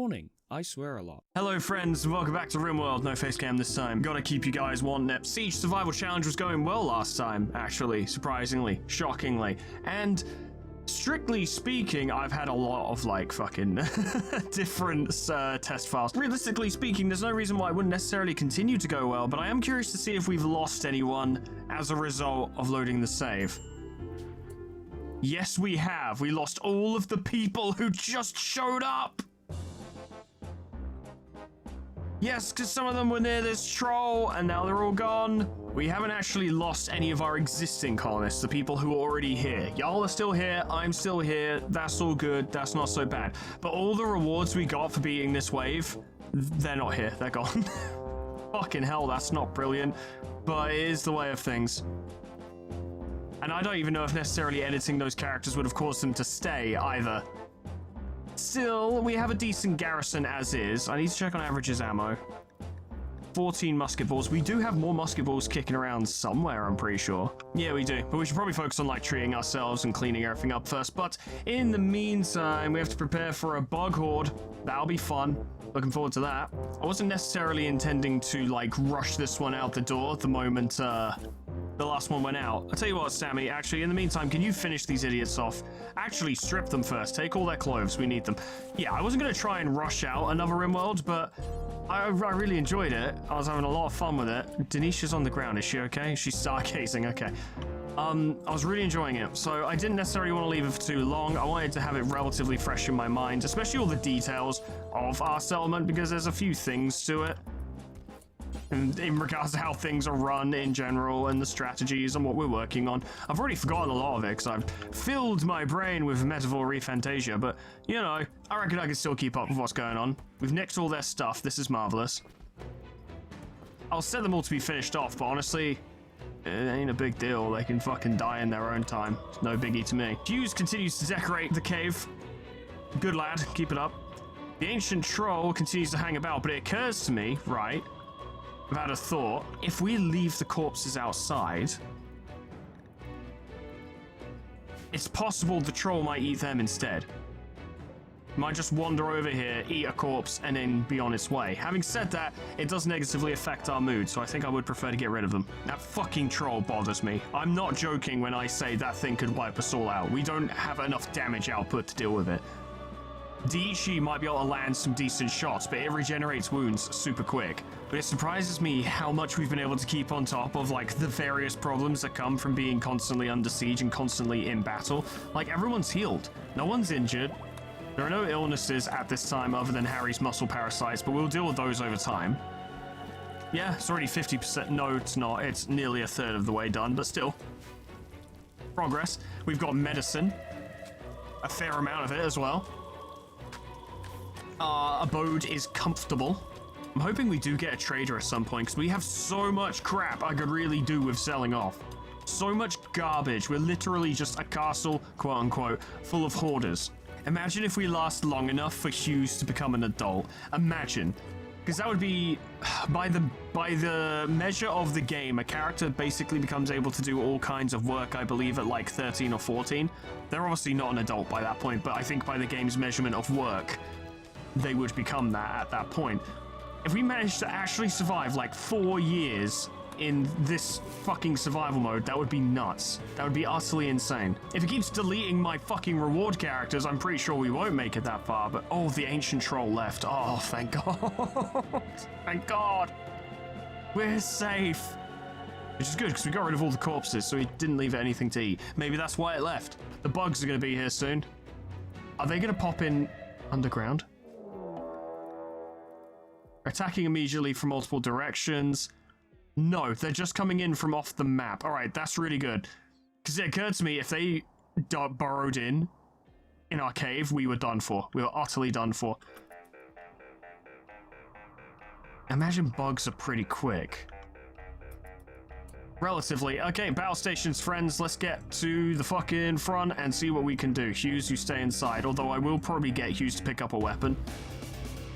warning, I swear a lot. Hello friends, and welcome back to RimWorld. No face cam this time. Gotta keep you guys wanting it. Siege Survival Challenge was going well last time, actually, surprisingly, shockingly. And strictly speaking, I've had a lot of like fucking different test files. Realistically speaking, there's no reason why it wouldn't necessarily continue to go well, but I am curious to see if we've lost anyone as a result of loading the save. Yes, we have. We lost all of the people who just showed up. Yes, because some of them were near this troll, and now they're all gone. We haven't actually lost any of our existing colonists, the people who are already here. Y'all are still here, I'm still here, that's all good, that's not so bad. But all the rewards we got for beating this wave, they're not here, they're gone. Fucking hell, that's not brilliant, but it is the way of things. And I don't even know if necessarily editing those characters would have caused them to stay, either. Still, we have a decent garrison as is. I need to check on averages ammo. 14 musket balls. We do have more musket balls kicking around somewhere, I'm pretty sure. Yeah, we do. But we should probably focus on, like, treating ourselves and cleaning everything up first. But in the meantime, we have to prepare for a bug horde. That'll be fun. Looking forward to that. I wasn't necessarily intending to, like, rush this one out the door the moment, the last one went out. I'll tell you what, Sammy, actually, in the meantime, can you finish these idiots off? Actually, strip them first. Take all their clothes. We need them. Yeah, I wasn't going to try and rush out another RimWorld, but I really enjoyed it. I was having a lot of fun with it. Denisha's on the ground. Is she okay? She's stargazing. Okay. I was really enjoying it, so I didn't necessarily want to leave it for too long. I wanted to have it relatively fresh in my mind, especially all the details of our settlement, because there's a few things to it. In regards to how things are run in general and the strategies and what we're working on. I've already forgotten a lot of it because I've filled my brain with metaphor refantasia, but, you know, I reckon I can still keep up with what's going on. We've nicked all their stuff. This is marvelous. I'll set them all to be finished off, but honestly, it ain't a big deal. They can fucking die in their own time. It's no biggie to me. Hughes continues to decorate the cave. Good lad. Keep it up. The ancient troll continues to hang about, but it occurs to me, right, I've had a thought. If we leave the corpses outside, it's possible the troll might eat them instead. Might just wander over here, eat a corpse, and then be on its way. Having said that, it does negatively affect our mood, so I think I would prefer to get rid of them. That fucking troll bothers me. I'm not joking when I say that thing could wipe us all out. We don't have enough damage output to deal with it. Daichi might be able to land some decent shots, but it regenerates wounds super quick. But it surprises me how much we've been able to keep on top of, like, the various problems that come from being constantly under siege and constantly in battle. Like, everyone's healed. No one's injured. There are no illnesses at this time other than Harry's muscle parasites, but we'll deal with those over time. Yeah, it's already 50%. No, it's not. It's nearly a third of the way done, but still. Progress. We've got medicine. A fair amount of it as well. Our abode is comfortable. I'm hoping we do get a trader at some point, because we have so much crap I could really do with selling off. So much garbage. We're literally just a castle, quote-unquote, full of hoarders. Imagine if we last long enough for Hughes to become an adult. Imagine. Because that would be, by the measure of the game, a character basically becomes able to do all kinds of work, I believe, at like 13 or 14. They're obviously not an adult by that point, but I think by the game's measurement of work, they would become that at that point. If we managed to actually survive like 4 years in this fucking survival mode, that would be nuts. That would be utterly insane. If it keeps deleting my fucking reward characters, I'm pretty sure we won't make it that far, but oh, the ancient troll left. Oh, thank God. Thank God. We're safe. Which is good, because we got rid of all the corpses, so he didn't leave anything to eat. Maybe that's why it left. The bugs are going to be here soon. Are they going to pop in underground? Attacking immediately from multiple directions. No, they're just coming in from off the map. All right, that's really good. Because it occurred to me, if they burrowed in our cave, we were done for. We were utterly done for. Imagine bugs are pretty quick. Relatively. Okay, battle stations, friends. Let's get to the fucking front and see what we can do. Hughes, you stay inside. Although I will probably get Hughes to pick up a weapon.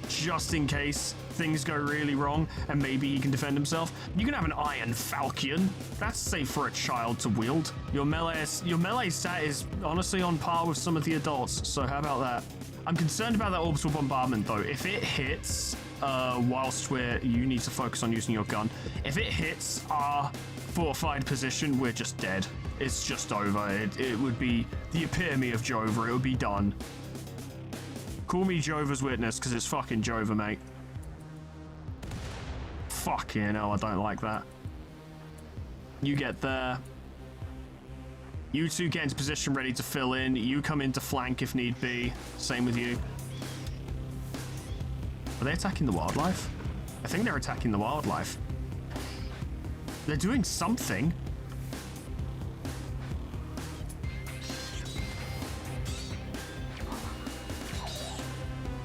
Just in case things go really wrong and maybe he can defend himself. You can have an Iron Falcon. That's safe for a child to wield. Your melee stat is honestly on par with some of the adults, so how about that? I'm concerned about that orbital bombardment, though. If it hits, whilst you need to focus on using your gun. If it hits our fortified position, we're just dead. It's just over. It would be the epitome of Jova. It would be done. Call me Jova's witness, because it's fucking Jova, mate. Fucking hell, I don't like that. You get there. You two get into position ready to fill in. You come into flank if need be. Same with you. Are they attacking the wildlife? I think they're attacking the wildlife. They're doing something.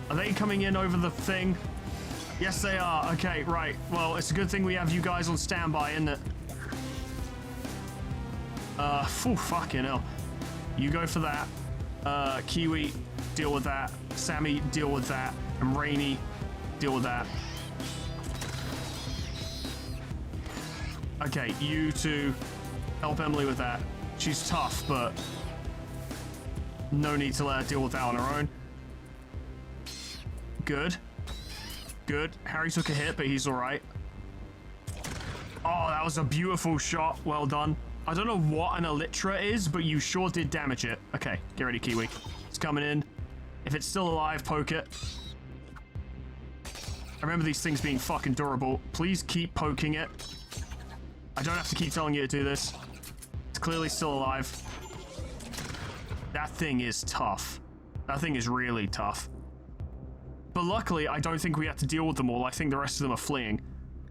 Are they coming in over the thing? Yes, they are. Okay, right. Well, it's a good thing we have you guys on standby, isn't it? Fucking hell. You go for that. Kiwi, deal with that. Sammy, deal with that. And Rainy, deal with that. Okay, you two help Emily with that. She's tough, but no need to let her deal with that on her own. Good. Good. Harry took a hit, but he's all right. Oh, that was a beautiful shot. Well done. I don't know what an Elytra is, but you sure did damage it. Okay, get ready, Kiwi. It's coming in. If it's still alive, poke it. I remember these things being fucking durable. Please keep poking it. I don't have to keep telling you to do this. It's clearly still alive. That thing is tough. That thing is really tough. But luckily, I don't think we have to deal with them all. I think the rest of them are fleeing.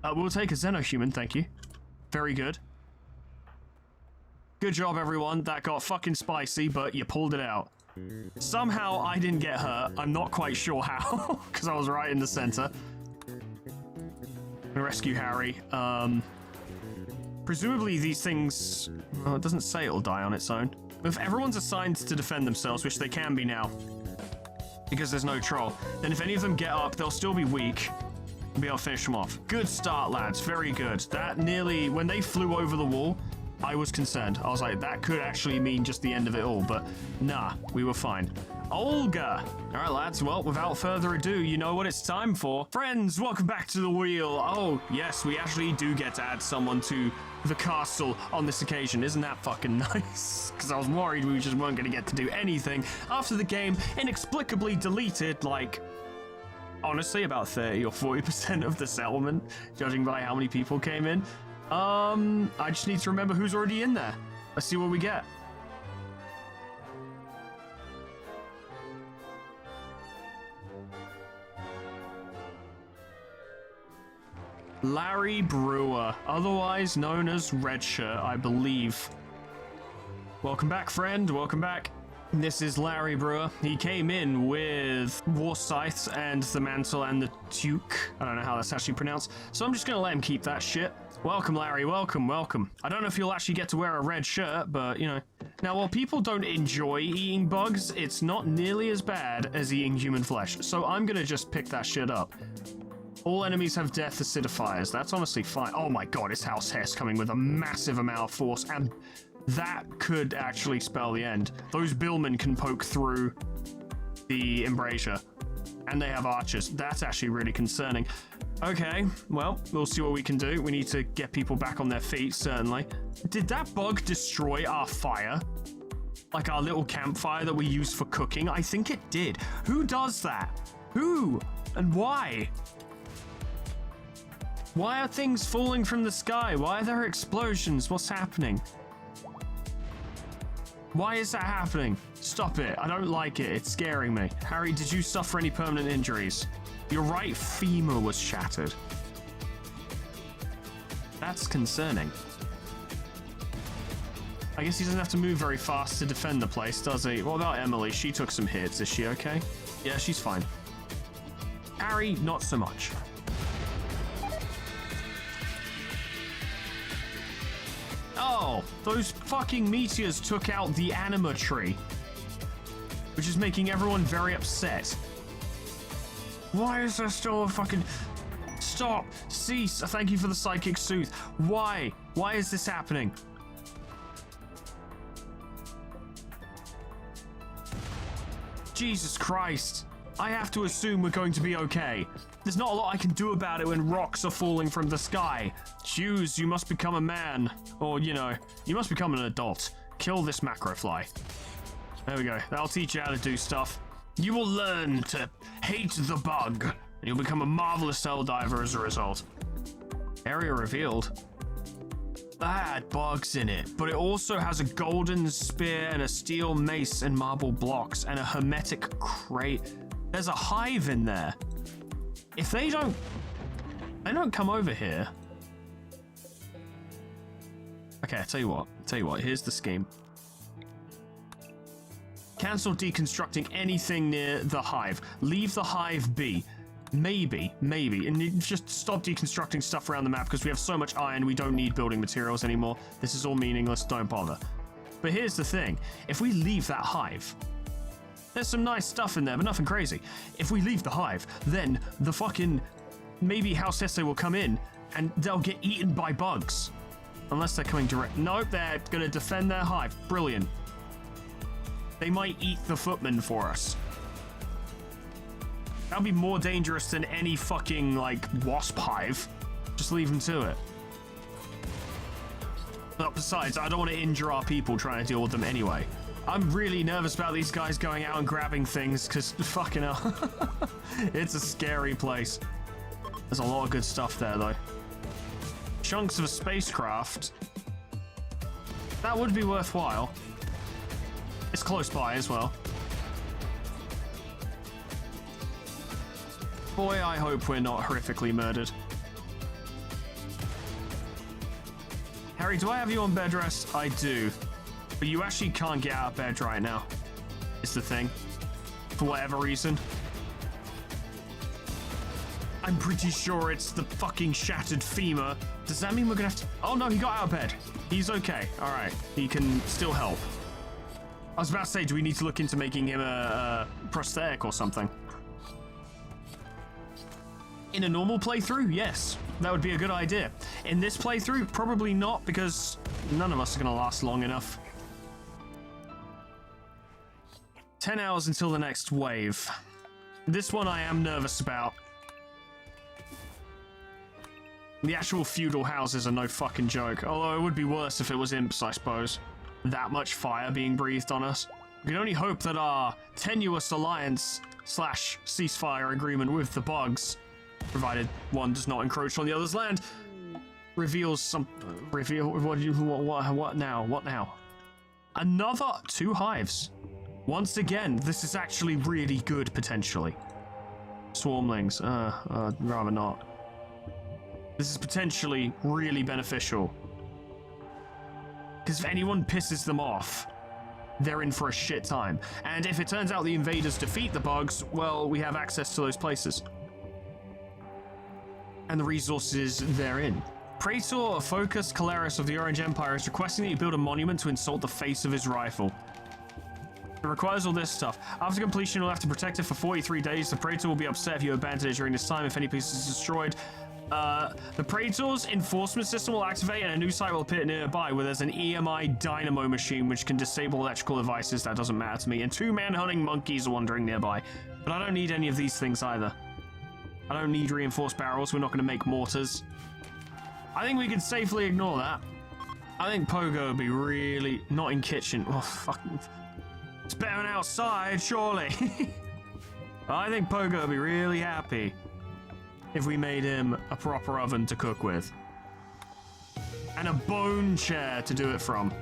We'll take a Xenohuman, thank you. Very good. Good job, everyone. That got fucking spicy, but you pulled it out. Somehow, I didn't get hurt. I'm not quite sure how, because I was right in the center. I'm gonna rescue Harry. Presumably these things... Well, it doesn't say it'll die on its own. If everyone's assigned to defend themselves, which they can be now, because there's no troll, then if any of them get up, they'll still be weak. We'll be able to finish them off. Good start, lads. Very good. That nearly... When they flew over the wall, I was concerned. I was like, that could actually mean just the end of it all, but nah, we were fine. Olga! All right, lads, well, without further ado, you know what it's time for. Friends, welcome back to the wheel. Oh, yes, we actually do get to add someone to the castle on this occasion. Isn't that fucking nice? Because I was worried we just weren't going to get to do anything after the game inexplicably deleted, like, honestly, about 30 or 40% of the settlement, judging by how many people came in. I just need to remember who's already in there. Let's see what we get. Larry Brewer, otherwise known as Redshirt, I believe. Welcome back, friend. Welcome back. This is Larry Brewer. He came in with War Scythe and the Mantle and the Duke. I don't know how that's actually pronounced, so I'm just going to let him keep that shit. Welcome, Larry. Welcome, welcome. I don't know if you'll actually get to wear a red shirt, but, you know. Now, while people don't enjoy eating bugs, it's not nearly as bad as eating human flesh, so I'm going to just pick that shit up. All enemies have death acidifiers. That's honestly fine. Oh my god, it's House Hess coming with a massive amount of force, and that could actually spell the end. Those billmen can poke through the embrasure, and they have archers. That's actually really concerning. Okay, well, we'll see what we can do. We need to get people back on their feet, certainly. Did that bug destroy our fire? Like our little campfire that we use for cooking? I think it did. Who does that? Who? And why? Why are things falling from the sky? Why are there explosions? What's happening? Why is that happening? Stop it. I don't like it. It's scaring me. Harry, did you suffer any permanent injuries? Your right femur was shattered. That's concerning. I guess he doesn't have to move very fast to defend the place, does he? What about Emily? She took some hits. Is she okay? Yeah, she's fine. Harry, not so much. Oh, those fucking meteors took out the anima tree, which is making everyone very upset. Why is there still a fucking... Stop! Cease! Thank you for the psychic soothe. Why? Why is this happening? Jesus Christ. I have to assume we're going to be okay. There's not a lot I can do about it when rocks are falling from the sky. Hughes, you must become a man. Or, you know, you must become an adult. Kill this macrofly. There we go. That'll teach you how to do stuff. You will learn to hate the bug, and you'll become a marvelous cell diver as a result. Area revealed. That had bugs in it, but it also has a golden spear and a steel mace and marble blocks and a hermetic crate. There's a hive in there. If they don't come over here. Okay, tell you what, here's the scheme. Cancel deconstructing anything near the hive. Leave the hive be. Maybe. And you just stop deconstructing stuff around the map because we have so much iron we don't need building materials anymore. This is all meaningless, don't bother. But here's the thing. If we leave that hive, there's some nice stuff in there, but nothing crazy. If we leave the hive, then the fucking maybe House Essay will come in and they'll get eaten by bugs. Unless they're coming direct. Nope, they're gonna defend their hive. Brilliant. They might eat the footman for us. That'll be more dangerous than any fucking, like, wasp hive. Just leave them to it. But besides, I don't want to injure our people trying to deal with them anyway. I'm really nervous about these guys going out and grabbing things, because fucking hell. It's a scary place. There's a lot of good stuff there, though. Chunks of a spacecraft. That would be worthwhile. It's close by as well. Boy, I hope we're not horrifically murdered. Harry, do I have you on bed rest? I do. But you actually can't get out of bed right now. It's the thing. For whatever reason. I'm pretty sure it's the fucking shattered femur. Does that mean we're gonna have to... Oh no, he got out of bed. He's okay. Alright. He can still help. I was about to say, do we need to look into making him a prosthetic or something? In a normal playthrough, yes. That would be a good idea. In this playthrough, probably not, because none of us are going to last long enough. 10 hours until the next wave. This one I am nervous about. The actual feudal houses are no fucking joke. Although it would be worse if it was imps, I suppose. That much fire being breathed on us. We can only hope that our tenuous alliance / ceasefire agreement with the bugs, provided one does not encroach on the other's land, reveals some... What now? Another 2 hives. Once again, this is actually really good, potentially. Swarmlings. Rather not. This is potentially really beneficial. Because if anyone pisses them off, they're in for a shit time. And if it turns out the invaders defeat the bugs, well, we have access to those places. And the resources therein. Praetor Focus Caleris of the Orange Empire is requesting that you build a monument to insult the face of his rifle. It requires all this stuff. After completion, you'll have to protect it for 43 days. The Praetor will be upset if you abandon it during this time if any piece is destroyed. The Praetor's enforcement system will activate and a new site will appear nearby where there's an EMI dynamo machine which can disable electrical devices. That doesn't matter to me. And 2 man-hunting monkeys are wandering nearby. But I don't need any of these things either. I don't need reinforced barrels. We're not going to make mortars. I think we can safely ignore that. I think Pogo would be really... Not in kitchen. Oh, fuck. It's better than outside, surely. I think Pogo would be really happy if we made him a proper oven to cook with. And a bone chair to do it from.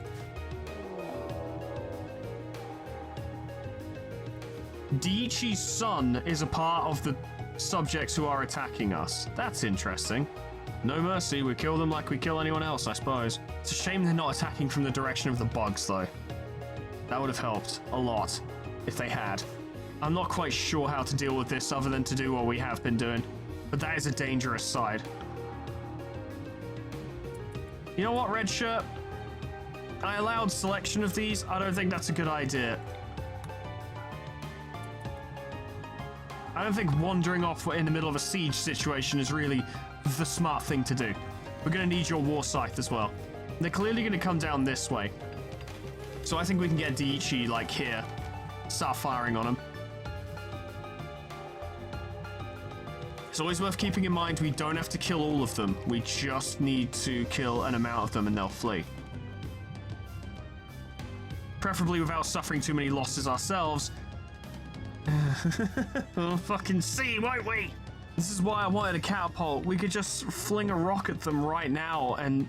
Diichi's son is a part of the subjects who are attacking us. That's interesting. No mercy, we kill them like we kill anyone else, I suppose. It's a shame they're not attacking from the direction of the bugs, though. That would have helped a lot if they had. I'm not quite sure how to deal with this other than to do what we have been doing. But that is a dangerous side. You know what, Red Shirt? I allowed selection of these. I don't think that's a good idea. I don't think wandering off in the middle of a siege situation is really the smart thing to do. We're going to need your war scythe as well. They're clearly going to come down this way. So I think we can get Diichi, like, here. Start firing on them. It's always worth keeping in mind we don't have to kill all of them. We just need to kill an amount of them and they'll flee. Preferably without suffering too many losses ourselves. We'll fucking see, won't we? This is why I wanted a catapult. We could just fling a rock at them right now and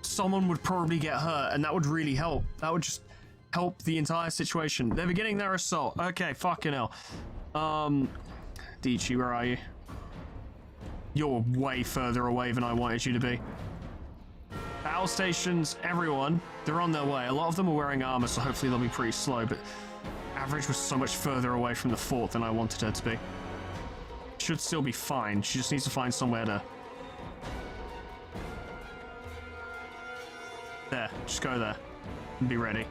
someone would probably get hurt and that would really help. That would just help the entire situation. They're beginning their assault. Okay, fucking hell. Dichi, where are you? You're way further away than I wanted you to be. Battle stations, everyone, they're on their way. A lot of them are wearing armor, so hopefully they'll be pretty slow, but Average was so much further away from the fort than I wanted her to be. Should still be fine. She just needs to find somewhere to... There, just go there and be ready.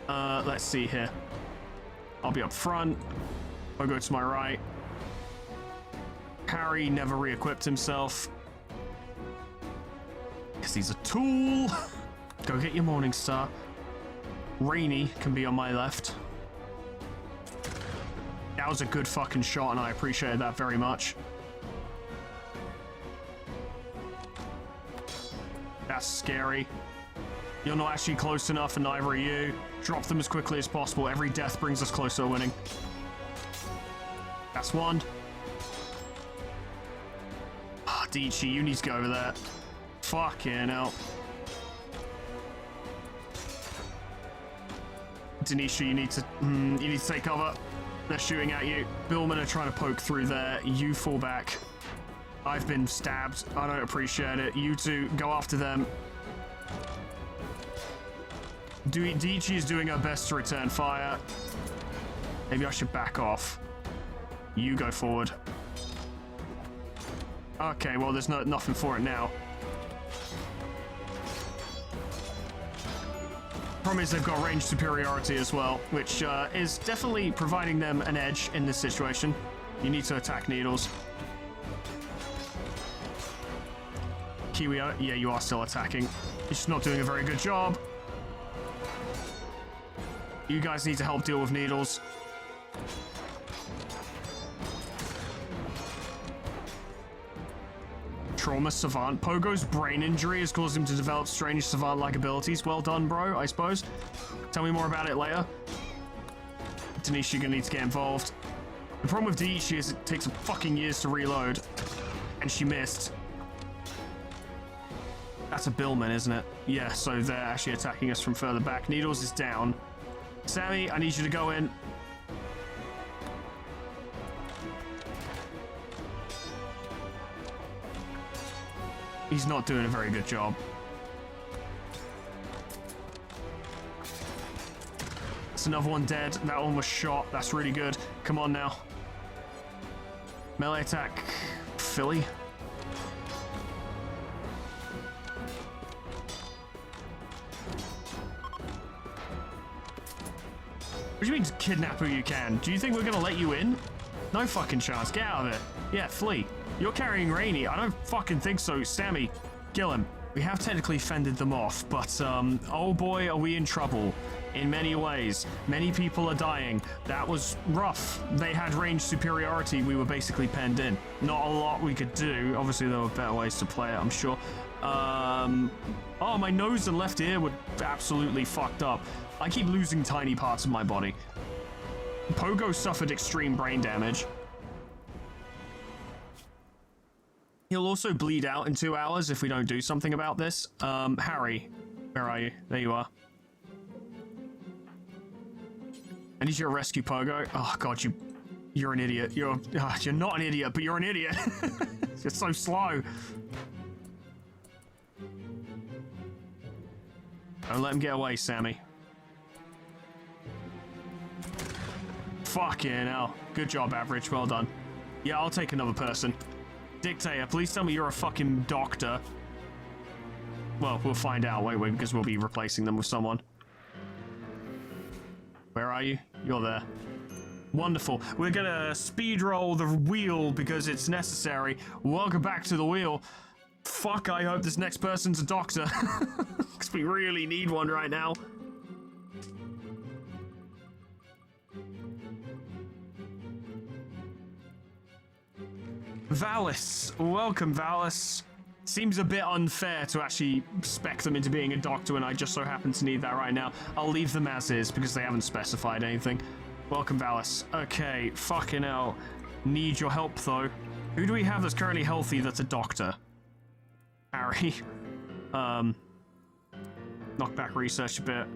Let's see here. I'll be up front. I'll go to my right. Harry never re-equipped himself. Because he's a tool. Go get your Morning Star. Rainy can be on my left. That was a good fucking shot and I appreciated that very much. That's scary. You're not actually close enough and neither are you. Drop them as quickly as possible. Every death brings us closer to winning. That's one. Ah, Dichi, you need to go over there. Fucking hell. Denisha, you need to take cover. They're shooting at you. Billmen are trying to poke through there. You fall back. I've been stabbed. I don't appreciate it. You two, go after them. Dichi is doing her best to return fire. Maybe I should back off. You go forward. Okay, well, there's nothing for it now. Problem is they've got range superiority as well, which is definitely providing them an edge in this situation. You need to attack needles. Kiwi, yeah, you are still attacking. You're just not doing a very good job. You guys need to help deal with needles. Trauma savant. Pogo's brain injury has caused him to develop strange savant-like abilities. Well done, bro, I suppose. Tell me more about it later. Denisha, you're gonna need to get involved. The problem with Dichi is it takes fucking years to reload. And she missed. That's a Billman, isn't it? Yeah, so they're actually attacking us from further back. Needles is down. Sammy, I need you to go in. He's not doing a very good job. That's another one dead. That one was shot. That's really good. Come on now. Melee attack. Philly. What do you mean kidnap who you can? Do you think we're gonna let you in? No fucking chance. Get out of it. Yeah, flee. You're carrying Rainy. I don't fucking think so. Sammy, kill him. We have technically fended them off, but oh boy, are we in trouble. In many ways. Many people are dying. That was rough. They had range superiority. We were basically penned in. Not a lot we could do. Obviously, there were better ways to play it, I'm sure. Oh, my nose and left ear were absolutely fucked up. I keep losing tiny parts of my body. Pogo suffered extreme brain damage. He'll also bleed out in 2 hours if we don't do something about this. Harry, where are you? There you are. I need you to rescue Pogo. Oh god, you're an idiot. You're not an idiot, but you're an idiot. You're so slow. Don't let him get away, Sammy. Fucking hell. Good job, Average. Well done. Yeah, I'll take another person. Dictator, please tell me you're a fucking doctor. Well, we'll find out, wait, because we'll be replacing them with someone. Where are you? You're there. Wonderful. We're gonna speed roll the wheel because it's necessary. Welcome back to the wheel. Fuck, I hope this next person's a doctor. Because we really need one right now. Valis, welcome Valis. Seems a bit unfair to actually spec them into being a doctor when I just so happen to need that right now. I'll leave them as is because they haven't specified anything. Welcome Valis. Okay, fucking hell. Need your help though. Who do we have that's currently healthy that's a doctor? Harry. Knockback research a bit.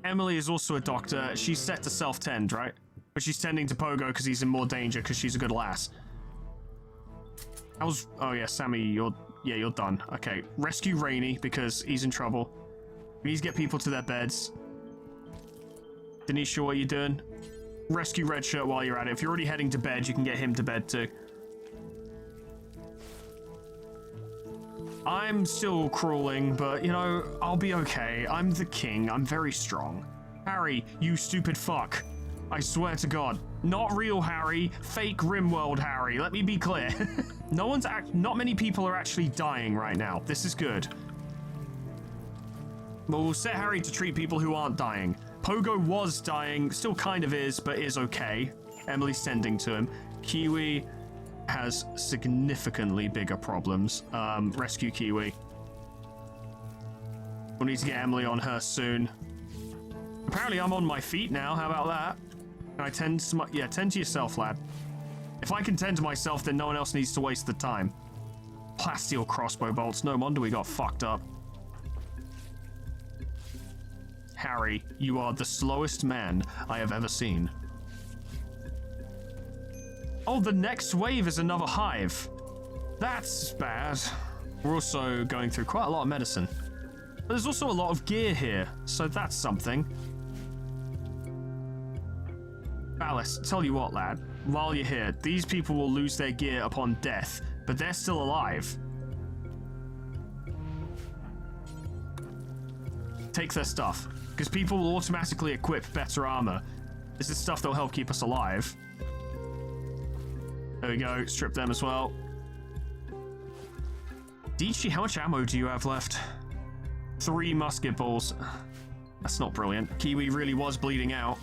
Emily is also a doctor. She's set to self-tend, right? But she's tending to Pogo because he's in more danger because she's a good lass. Oh yeah, Sammy, you're done. Okay, rescue Rainy because he's in trouble. We need to get people to their beds. Denisha, what are you doing? Rescue Red Shirt while you're at it. If you're already heading to bed, you can get him to bed too. I'm still crawling, but you know, I'll be okay. I'm the king. I'm very strong. Harry, you stupid fuck. I swear to God. Not real Harry, fake RimWorld Harry. Let me be clear. Not many people are actually dying right now. This is good. But we'll set Harry to treat people who aren't dying. Pogo was dying, still kind of is, but is okay. Emily's tending to him. Kiwi has significantly bigger problems. Rescue Kiwi. We'll need to get Emily on her soon. Apparently I'm on my feet now. How about that? Can I tend to tend to yourself, lad. If I can tend to myself, then no one else needs to waste the time. Plasteel crossbow bolts. No wonder we got fucked up. Harry, you are the slowest man I have ever seen. Oh, the next wave is another hive. That's bad. We're also going through quite a lot of medicine. But there's also a lot of gear here, so that's something. Alice, tell you what, lad. While you're here, these people will lose their gear upon death, but they're still alive. Take their stuff, because people will automatically equip better armor. This is stuff that'll help keep us alive. There we go, strip them as well. Dichi, how much ammo do you have left? 3 musket balls. That's not brilliant. Kiwi really was bleeding out.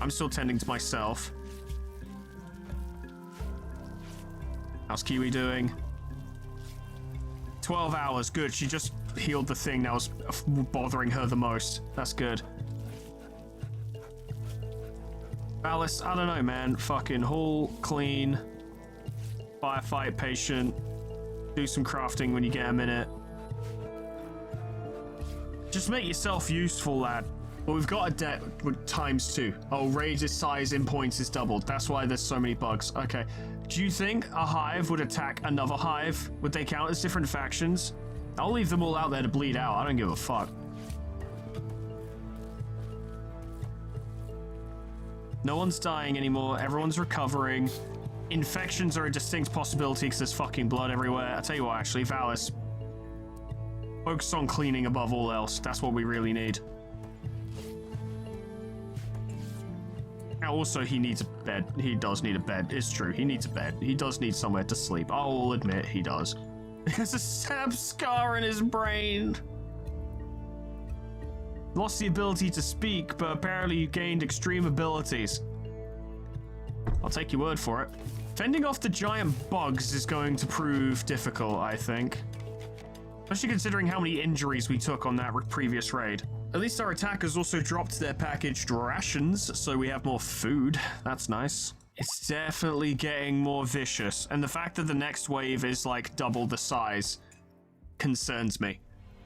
I'm still tending to myself. How's Kiwi doing? 12 hours, good. She just healed the thing that was bothering her the most. That's good. Alice, I don't know, man. Fucking haul, clean, firefight, patient, do some crafting when you get a minute. Just make yourself useful, lad. Well, we've got a debt with ×2. Oh, Rage's size in points is doubled. That's why there's so many bugs. Okay. Do you think a hive would attack another hive? Would they count as different factions? I'll leave them all out there to bleed out. I don't give a fuck. No one's dying anymore. Everyone's recovering. Infections are a distinct possibility because there's fucking blood everywhere. I'll tell you what, actually, Valis. Focus on cleaning above all else. That's what we really need. Also, he needs a bed. He does need a bed. It's true. He needs a bed. He does need somewhere to sleep. I'll admit he does. He has a stab scar in his brain. Lost the ability to speak, but apparently you gained extreme abilities. I'll take your word for it. Fending off the giant bugs is going to prove difficult, I think. Especially considering how many injuries we took on that previous raid. At least our attackers also dropped their packaged rations, so we have more food. That's nice. It's definitely getting more vicious, and the fact that the next wave is like double the size concerns me.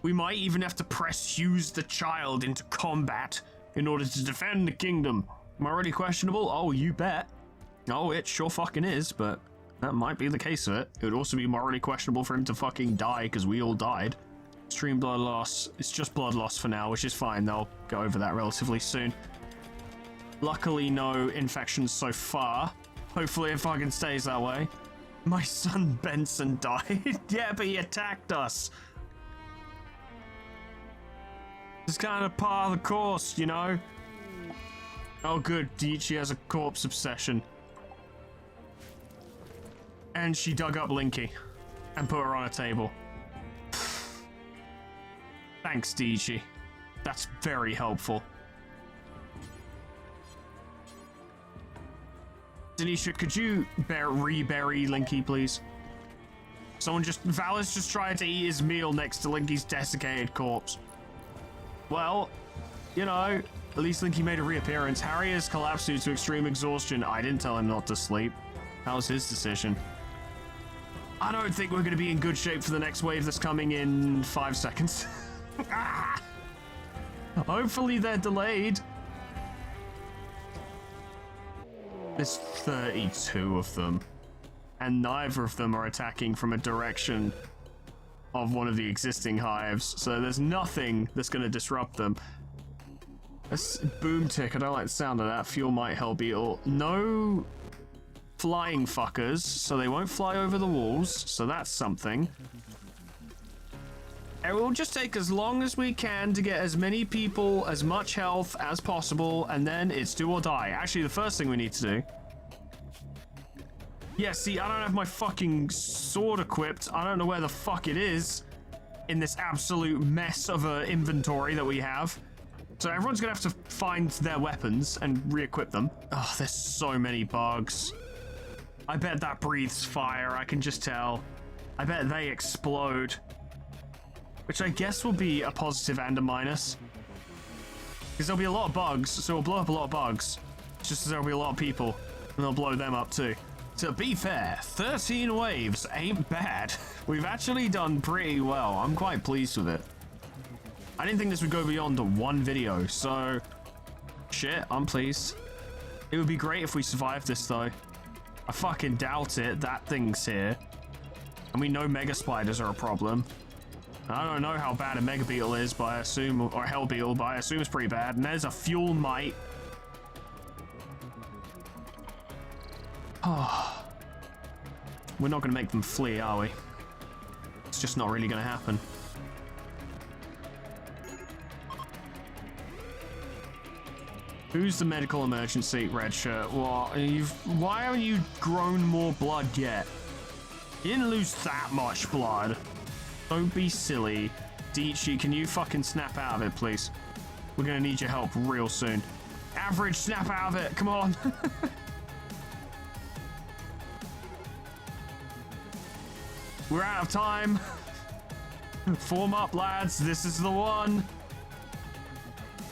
We might even have to press Hughes the Child into combat in order to defend the kingdom. Morally questionable? Oh, you bet. Oh, it sure fucking is, but that might be the case of it. It would also be morally questionable for him to fucking die because we all died. Extreme blood loss. It's just blood loss for now, which is fine. They'll go over that relatively soon. Luckily, no infections so far. Hopefully it fucking stays that way. My son Benson died. Yeah, but he attacked us. It's kind of part of the course, you know? Oh good, Dichi has a corpse obsession. And she dug up Linky and put her on a table. Thanks, Dichi. That's very helpful. Denisha, could you re-bury Linky, please? Valor's just tried to eat his meal next to Linky's desiccated corpse. Well, you know, at least Linky made a reappearance. Harry has collapsed due to extreme exhaustion. I didn't tell him not to sleep. That was his decision. I don't think we're going to be in good shape for the next wave that's coming in 5 seconds. Hopefully they're delayed. There's 32 of them. And neither of them are attacking from a direction of one of the existing hives. So there's nothing that's going to disrupt them. That's boom tick. I don't like the sound of that. Fuel might hell beetle. No flying fuckers, so they won't fly over the walls. So that's something. It will just take as long as we can to get as many people, as much health as possible, and then it's do or die. Actually, the first thing we need to do... Yeah, see, I don't have my fucking sword equipped. I don't know where the fuck it is in this absolute mess of an inventory that we have. So everyone's gonna have to find their weapons and re-equip them. Oh, there's so many bugs. I bet that breathes fire, I can just tell. I bet they explode. Which I guess will be a positive and a minus. Because there'll be a lot of bugs, so it'll blow up a lot of bugs. Just as there'll be a lot of people, and they'll blow them up too. To be fair, 13 waves ain't bad. We've actually done pretty well. I'm quite pleased with it. I didn't think this would go beyond one video, so... Shit, I'm pleased. It would be great if we survived this, though. I fucking doubt it. That thing's here. And we know mega spiders are a problem. I don't know how bad a mega beetle is, but I assume... Or hell beetle, but I assume it's pretty bad. And there's a fuel mite. Oh. We're not going to make them flee, are we? It's just not really going to happen. Who's the medical emergency? Red shirt. What? Why haven't you grown more blood yet? You didn't lose that much blood. Don't be silly. Dichi, can you fucking snap out of it, please? We're going to need your help real soon. Average, snap out of it. Come on. We're out of time. Form up, lads. This is the one.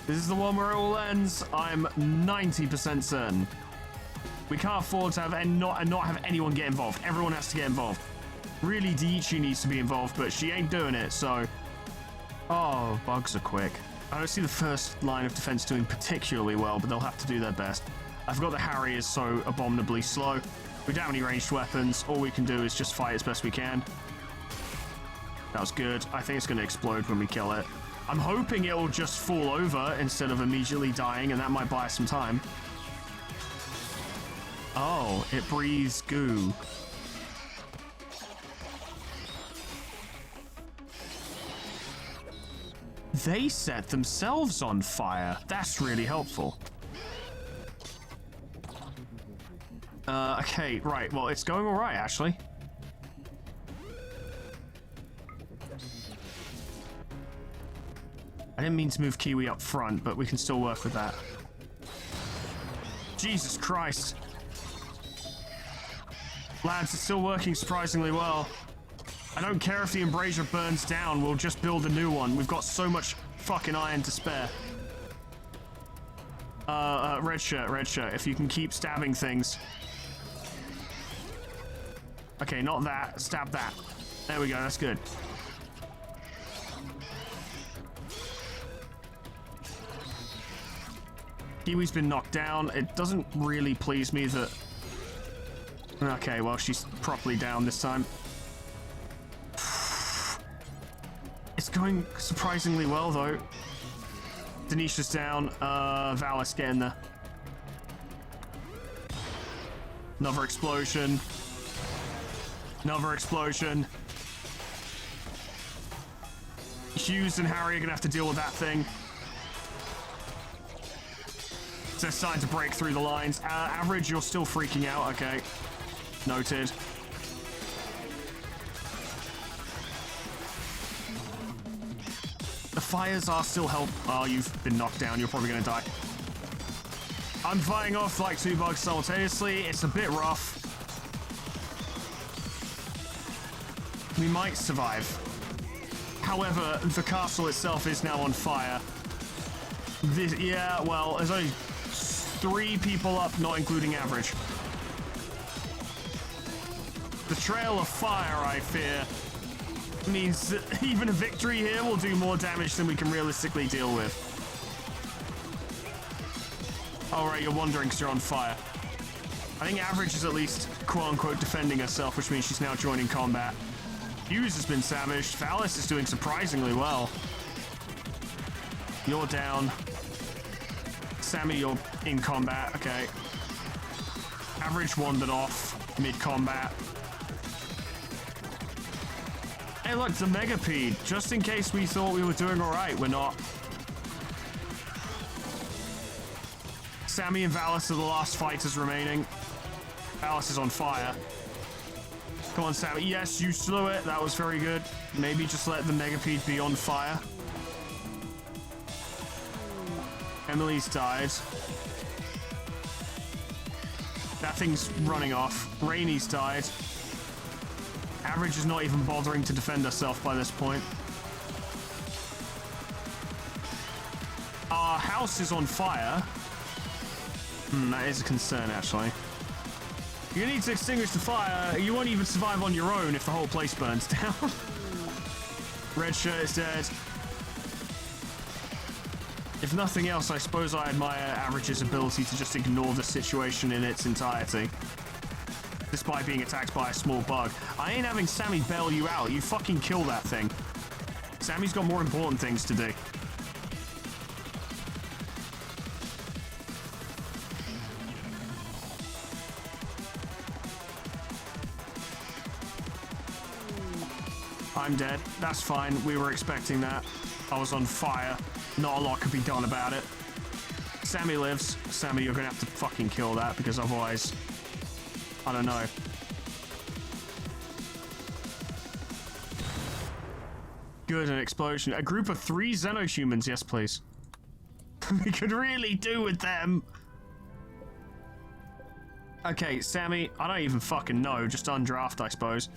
This is the one where it all ends. I'm 90% certain. We can't afford to have and not have anyone get involved. Everyone has to get involved. Really, Diichi needs to be involved, but she ain't doing it, so... Oh, bugs are quick. I don't see the first line of defense doing particularly well, but they'll have to do their best. I forgot that Harry is so abominably slow. We don't have any ranged weapons. All we can do is just fight as best we can. That was good. I think it's going to explode when we kill it. I'm hoping it will just fall over instead of immediately dying, and that might buy us some time. Oh, it breathes goo. They set themselves on fire. That's really helpful. Okay, right. Well, it's going all right, actually. I didn't mean to move Kiwi up front, but we can still work with that. Jesus Christ. Lads, it's still working surprisingly well. I don't care if the embrasure burns down, we'll just build a new one. We've got so much fucking iron to spare. Red shirt, if you can keep stabbing things. Okay, not that, stab that. There we go, that's good. Kiwi's been knocked down. It doesn't really please me that... Okay, well, she's properly down this time. It's going surprisingly well, though. Denisha's down. Valis getting there. Another explosion. Another explosion. Hughes and Harry are gonna have to deal with that thing. They're starting to break through the lines. Average, you're still freaking out. Okay. Noted. The fires are still help. Oh, you've been knocked down. You're probably going to die. I'm fighting off like 2 bugs simultaneously. It's a bit rough. We might survive. However, the castle itself is now on fire. Yeah, well, there's only 3 people up, not including average. The trail of fire, I fear, means that even a victory here will do more damage than we can realistically deal with. Oh, right, you're wondering because you're on fire. I think average is at least, quote-unquote, defending herself, which means she's now joining combat. Hughes has been savaged. Phallus is doing surprisingly well. You're down. Sammy, you're in combat. Okay. Average wandered off mid-combat. Hey, look, the Megapede. Just in case we thought we were doing all right, we're not. Sammy and Phallus are the last fighters remaining. Phallus is on fire. Come on, Sammy. Yes, you slew it. That was very good. Maybe just let the Megapede be on fire. Emily's died. That thing's running off. Rainy's died. Average is not even bothering to defend herself by this point. Our house is on fire. That is a concern, actually. You need to extinguish the fire. You won't even survive on your own if the whole place burns down. Red shirt is dead. If nothing else, I suppose I admire Average's ability to just ignore the situation in its entirety. Despite being attacked by a small bug. I ain't having Sammy bail you out. You fucking kill that thing. Sammy's got more important things to do. I'm dead. That's fine. We were expecting that. I was on fire. Not a lot could be done about it. Sammy lives. Sammy, you're gonna have to fucking kill that because otherwise... I don't know. Good, an explosion. A group of 3 xenohumans. Yes, please. We could really do with them. Okay, Sammy, I don't even fucking know. Just undraft, I suppose.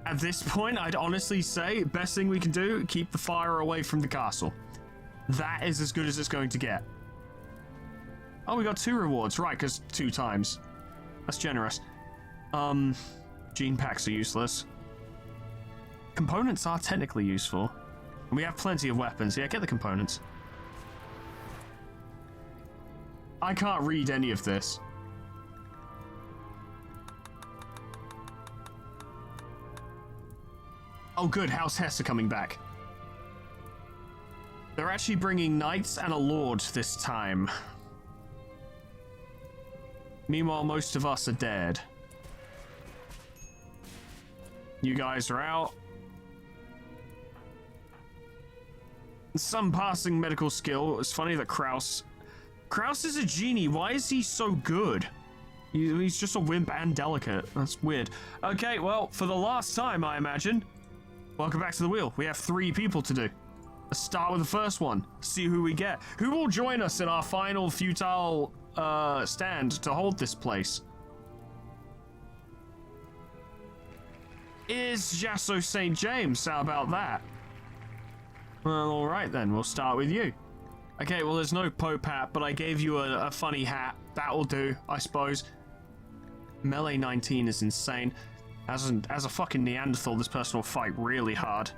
At this point, I'd honestly say, best thing we can do, keep the fire away from the castle. That is as good as it's going to get. Oh, we got 2 rewards, right, because 2 times. That's generous. Gene packs are useless. Components are technically useful. And we have plenty of weapons. Yeah, get the components. I can't read any of this. Oh good, House Hess are coming back. They're actually bringing knights and a lord this time. Meanwhile, most of us are dead. You guys are out. Some passing medical skill. It's funny that Kraus is a genie. Why is he so good? He's just a wimp and delicate. That's weird. Okay, well, for the last time, I imagine. Welcome back to the wheel. We have 3 people to do. Let's start with the first one. See who we get. Who will join us in our final futile stand to hold this place? Is Jasso St. James. How about that? Well, alright then. We'll start with you. Okay, well, there's no Pope hat, but I gave you a funny hat. That'll do, I suppose. Melee 19 is insane. As a fucking Neanderthal, this person will fight really hard.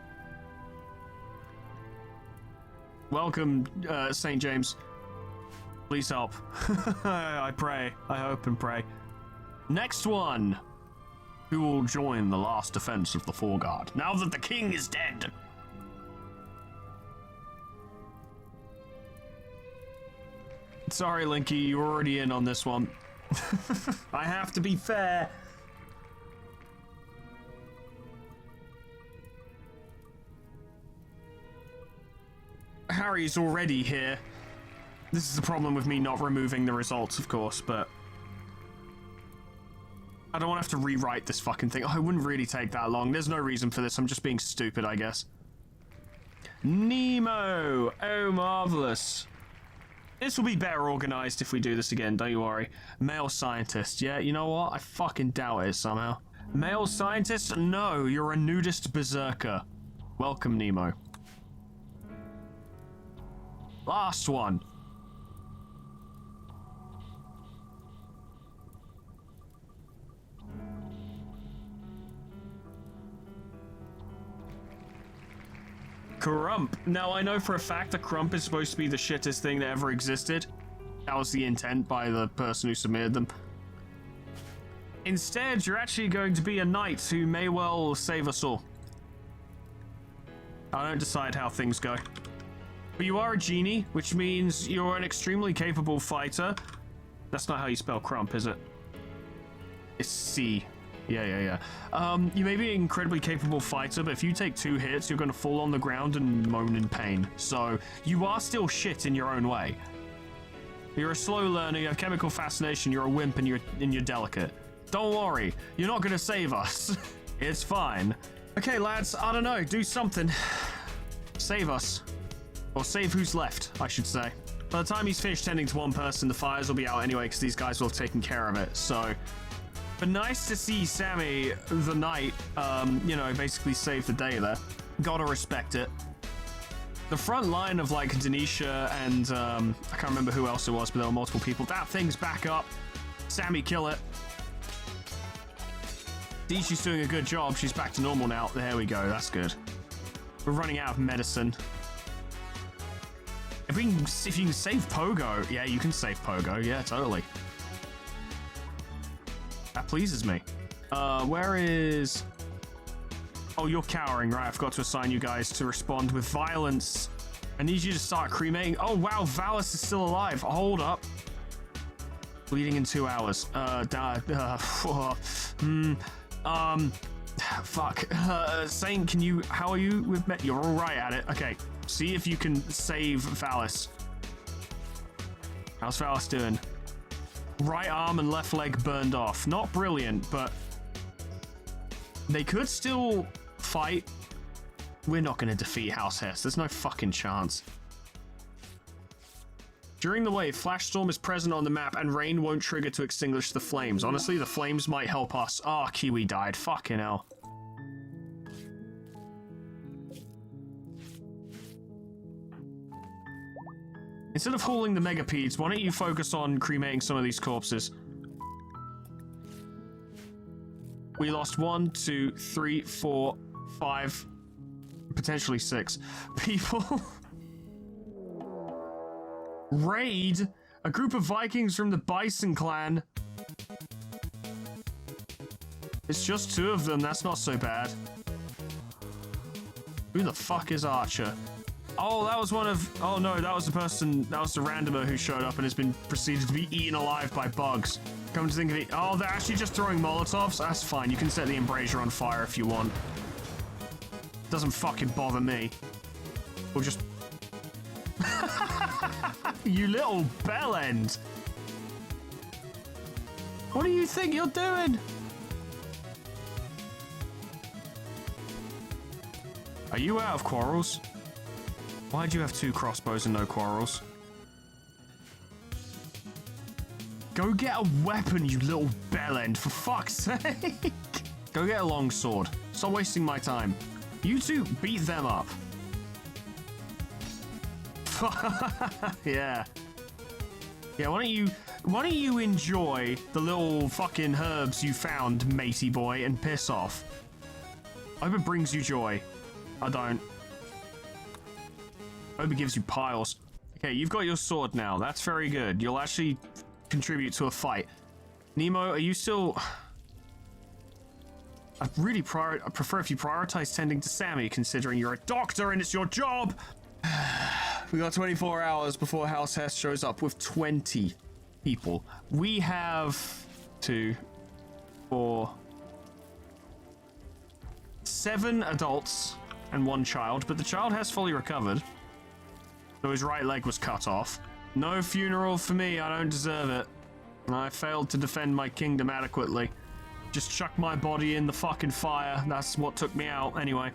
Welcome, St. James. Please help. I pray. I hope and pray. Next one. Who will join the last defense of the foreguard, now that the king is dead? Sorry, Linky, you're already in on this one. I have to be fair. Harry's already here. This is the problem with me not removing the results, of course, but... I don't want to have to rewrite this fucking thing. Oh, it wouldn't really take that long. There's no reason for this. I'm just being stupid, I guess. Nemo! Oh, marvelous. This will be better organized if we do this again, don't you worry. Male scientist, yeah, you know what? I fucking doubt it somehow. Male scientist? No, you're a nudist berserker. Welcome, Nemo. Last one. Crump. Now, I know for a fact that Crump is supposed to be the shittest thing that ever existed. That was the intent by the person who submitted them. Instead, you're actually going to be a knight who may well save us all. I don't decide how things go. But you are a genie, which means you're an extremely capable fighter. That's not how you spell Crump, is it? It's C. Yeah. You may be an incredibly capable fighter, but if you take 2 hits, you're going to fall on the ground and moan in pain. So, you are still shit in your own way. You're a slow learner, you have chemical fascination, you're a wimp, and you're delicate. Don't worry, you're not going to save us. It's fine. Okay, lads, I don't know, do something. Save us. Or save who's left, I should say. By the time he's finished tending to one person, the fires will be out anyway, because these guys will have taken care of it, so... But nice to see Sammy, the knight, you know, basically save the day there. Gotta respect it. The front line of, like, Denisha and, I can't remember who else it was, but there were multiple people. That thing's back up. Sammy, kill it. Denisha's doing a good job. She's back to normal now. There we go. That's good. We're running out of medicine. If you can save Pogo. Yeah, you can save Pogo. Yeah, totally. That pleases me. Where is... Oh, you're cowering, right? I forgot to assign you guys to respond with violence. I need you to start cremating. Oh, wow, Valis is still alive. Hold up. Bleeding in 2 hours. Fuck. Saint, can you... How are you with... You're all right at it. Okay. See if you can save Valis. How's Valis doing? Right arm and left leg burned off. Not brilliant, but they could still fight. We're not going to defeat House Hess. There's no fucking chance. During the wave, Flash Storm is present on the map and rain won't trigger to extinguish the flames. Honestly, the flames might help us. Ah, Kiwi died. Fucking hell. Instead of hauling the megapedes, why don't you focus on cremating some of these corpses? We lost 1, 2, 3, 4, 5, potentially 6 people. Raid? A group of Vikings from the Bison clan. It's just 2 of them, that's not so bad. Who the fuck is Archer? Oh, that was one of... Oh, no, that was the person... That was the randomer who showed up and has been proceeded to be eaten alive by bugs. Come to think of it... Oh, they're actually just throwing Molotovs? That's fine. You can set the embrasure on fire if you want. Doesn't fucking bother me. We'll just... You little bellend! What do you think you're doing? Are you out of quarrels? Why'd you have 2 crossbows and no quarrels? Go get a weapon, you little bellend, for fuck's sake! Go get a long sword. Stop wasting my time. You 2 beat them up. Yeah. Yeah, why don't you enjoy the little fucking herbs you found, matey boy, and piss off? I hope it brings you joy. I don't. I hope it gives you piles. Okay, you've got your sword now. That's very good. You'll actually contribute to a fight. Nemo, are you still... I prefer if you prioritize tending to Sammy, considering you're a doctor and it's your job! We got 24 hours before House Hess shows up with 20 people. We have 2, 4, 7 adults and 1 child, but the child has fully recovered. So his right leg was cut off. No funeral for me, I don't deserve it. I failed to defend my kingdom adequately. Just chuck my body in the fucking fire. That's what took me out, anyway.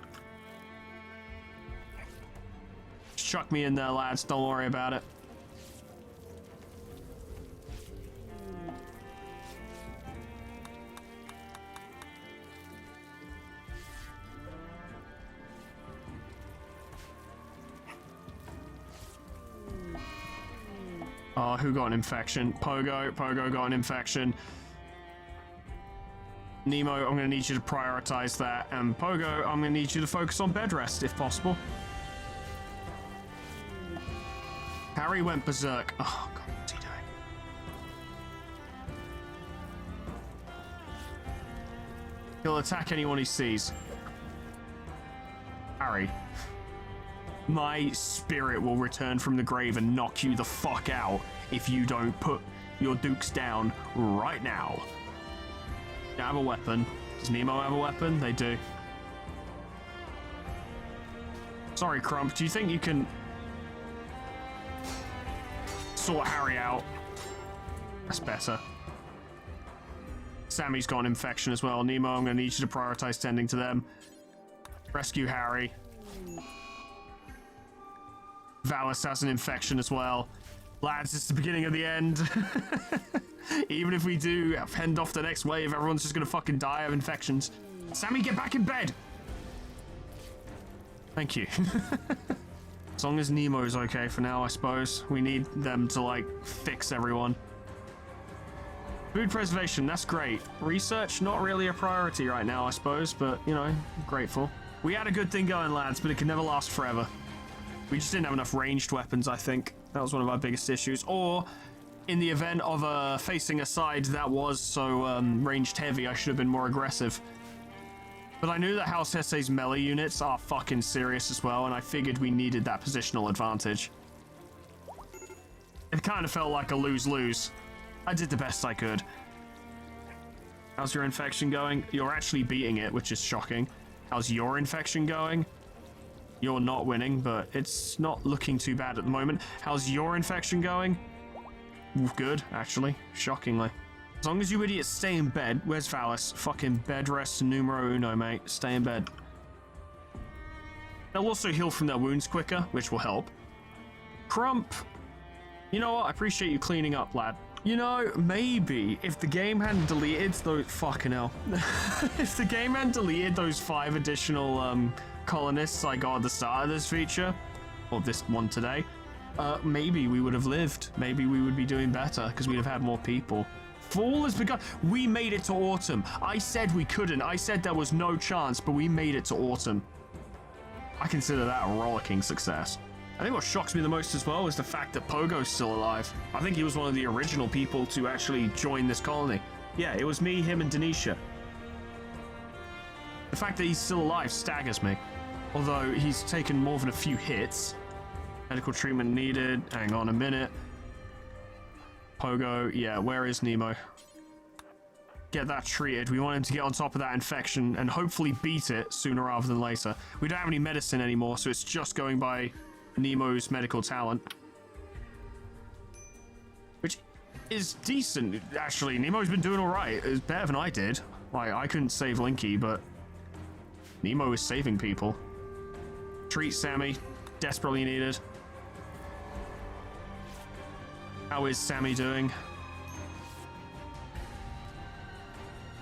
Just chuck me in there, lads. Don't worry about it. Who got an infection? Pogo. Pogo got an infection. Nemo, I'm going to need you to prioritize that. And Pogo, I'm going to need you to focus on bed rest, if possible. Harry went berserk. Oh, God, what's he doing? He'll attack anyone he sees. Harry. My spirit will return from the grave and knock you the fuck out if you don't put your dukes down right now. You have a weapon. Does Nemo have a weapon? They do. Sorry, Crump. Do you think you can sort Harry out? That's better. Sammy's got an infection as well. Nemo, I'm going to need you to prioritize tending to them. Rescue Harry. Valis has an infection as well. Lads, it's the beginning of the end. Even if we do fend off the next wave, everyone's just gonna fucking die of infections. Sammy, get back in bed! Thank you. As long as Nemo's okay for now, I suppose. We need them to, like, fix everyone. Food preservation, that's great. Research, not really a priority right now, I suppose, but, you know, grateful. We had a good thing going, lads, but it can never last forever. We just didn't have enough ranged weapons, I think. That was one of our biggest issues. Or, in the event of facing a side that was so ranged heavy, I should have been more aggressive. But I knew that House Hesse's melee units are fucking serious as well, and I figured we needed that positional advantage. It kind of felt like a lose-lose. I did the best I could. How's your infection going? You're actually beating it, which is shocking. How's your infection going? You're not winning, but it's not looking too bad at the moment. How's your infection going? Good, actually. Shockingly. As long as you idiots stay in bed. Where's Valis? Fucking bed rest numero uno, mate. Stay in bed. They'll also heal from their wounds quicker, which will help. Crump. You know what? I appreciate you cleaning up, lad. You know, maybe if the game hadn't deleted those... Fucking hell. If the game hadn't deleted those 5 additional, colonists I got at the start of this feature, or this one today, maybe we would have lived. Maybe we would be doing better, because we'd have had more people. Fall has begun. We made it to autumn. I said we couldn't. I said there was no chance, but we made it to autumn. I consider that a rollicking success. I think what shocks me the most as well is the fact that Pogo's still alive. I think he was one of the original people to actually join this colony. Yeah, it was me, him, and Denisha. The fact that he's still alive staggers me. Although he's taken more than a few hits. Medical treatment needed. Hang on a minute. Pogo, yeah, where is Nemo? Get that treated. We want him to get on top of that infection and hopefully beat it sooner rather than later. We don't have any medicine anymore, so it's just going by Nemo's medical talent. Which is decent, actually. Nemo's been doing alright. It's better than I did. Like, I couldn't save Linky, but Nemo is saving people. Treat Sammy. Desperately needed. How is Sammy doing?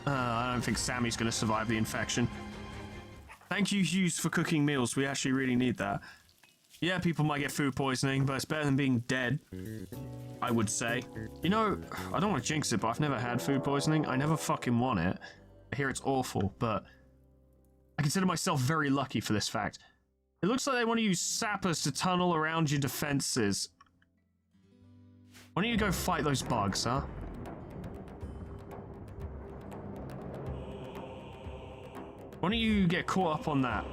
I don't think Sammy's going to survive the infection. Thank you, Hughes, for cooking meals. We actually really need that. Yeah, people might get food poisoning, but it's better than being dead, I would say. You know, I don't want to jinx it, but I've never had food poisoning. I never fucking want it. I hear it's awful, but I consider myself very lucky for this fact. It looks like they want to use sappers to tunnel around your defenses. Why don't you go fight those bugs, huh? Why don't you get caught up on that?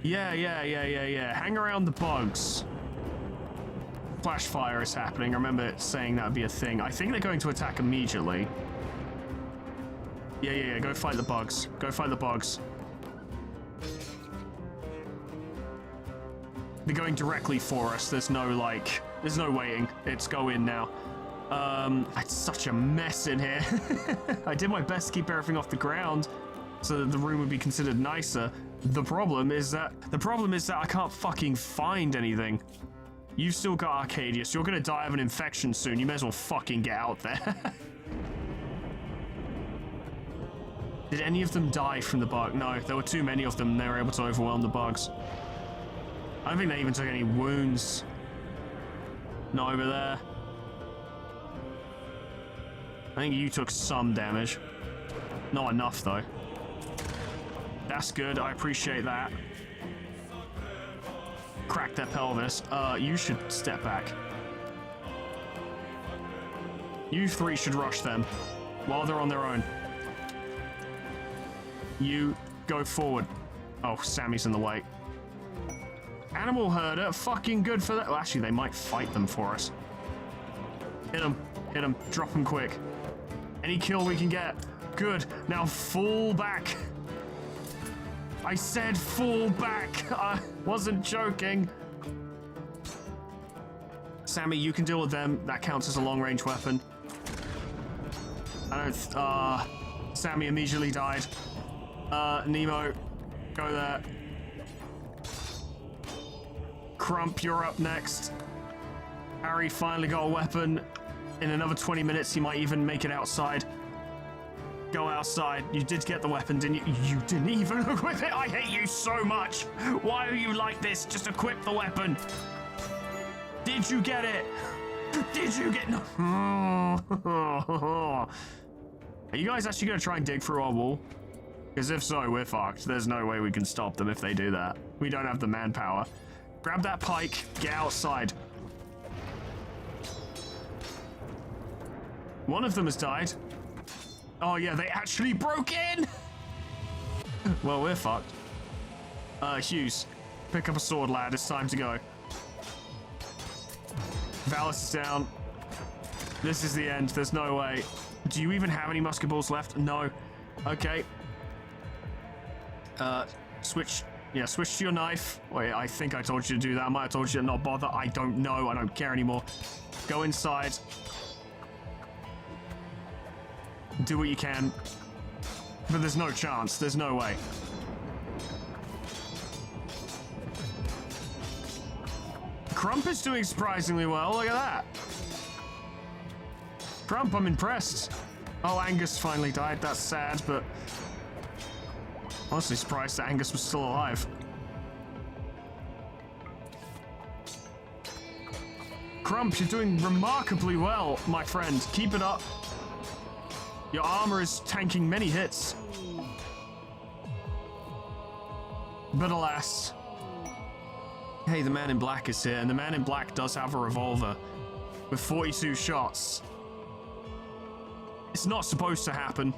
Yeah. Hang around the bugs. Flash fire is happening. I remember it saying that would be a thing. I think they're going to attack immediately. Yeah. Go fight the bugs. Go fight the bugs. They're going directly for us. There's no waiting. It's go in now. It's such a mess in here. I did my best to keep everything off the ground so that the room would be considered nicer. The problem is that I can't fucking find anything. You've still got Arcadius. You're gonna die of an infection soon. You may as well fucking get out there. Did any of them die from the bug? No, there were too many of them and they were able to overwhelm the bugs. I don't think they even took any wounds. Not over there. I think you took some damage. Not enough, though. That's good. I appreciate that. Crack their pelvis. You should step back. You three should rush them while they're on their own. You go forward. Oh, Sammy's in the way. Animal herder, fucking good for that. Well, actually, they might fight them for us. Hit them. Hit them. Drop them quick. Any kill we can get. Good. Now fall back. I said fall back. I wasn't joking. Sammy, you can deal with them. That counts as a long-range weapon. I don't... Sammy immediately died. Nemo, go there. Crump, you're up next. Harry finally got a weapon. In another 20 minutes, he might even make it outside. Go outside. You did get the weapon, didn't you? You didn't even equip it. I hate you so much. Why are you like this? Just equip the weapon. Did you get it? Did you get... No. Are you guys actually going to try and dig through our wall? Because if so, we're fucked. There's no way we can stop them if they do that. We don't have the manpower. Grab that pike. Get outside. One of them has died. Oh yeah, they actually broke in! Well, we're fucked. Hughes, pick up a sword, lad. It's time to go. Valis is down. This is the end. There's no way. Do you even have any musket balls left? No. Okay. Switch. Yeah, switch to your knife. Wait, I think I told you to do that. I might have told you to not bother. I don't know. I don't care anymore. Go inside. Do what you can. But there's no chance. There's no way. Crump is doing surprisingly well. Look at that. Crump, I'm impressed. Oh, Angus finally died. That's sad, but... honestly surprised that Angus was still alive. Crump, you're doing remarkably well, my friend. Keep it up. Your armor is tanking many hits. But alas. Hey, the man in black is here, and the man in black does have a revolver with 42 shots. It's not supposed to happen.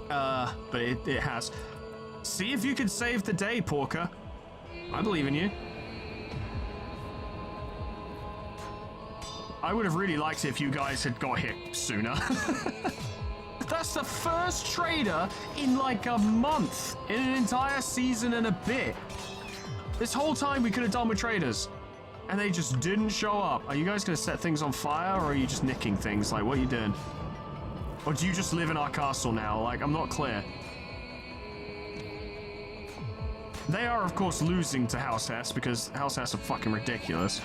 But it has. See if you can save the day, Porker. I believe in you. I would have really liked it if you guys had got hit sooner. That's the first trader in like a month, in an entire season and a bit. This whole time we could have done with traders, and they just didn't show up. Are you guys gonna set things on fire, or are you just nicking things? Like, what are you doing? Or do you just live in our castle now? Like, I'm not clear. They are, of course, losing to House Hess, because House Hess are fucking ridiculous.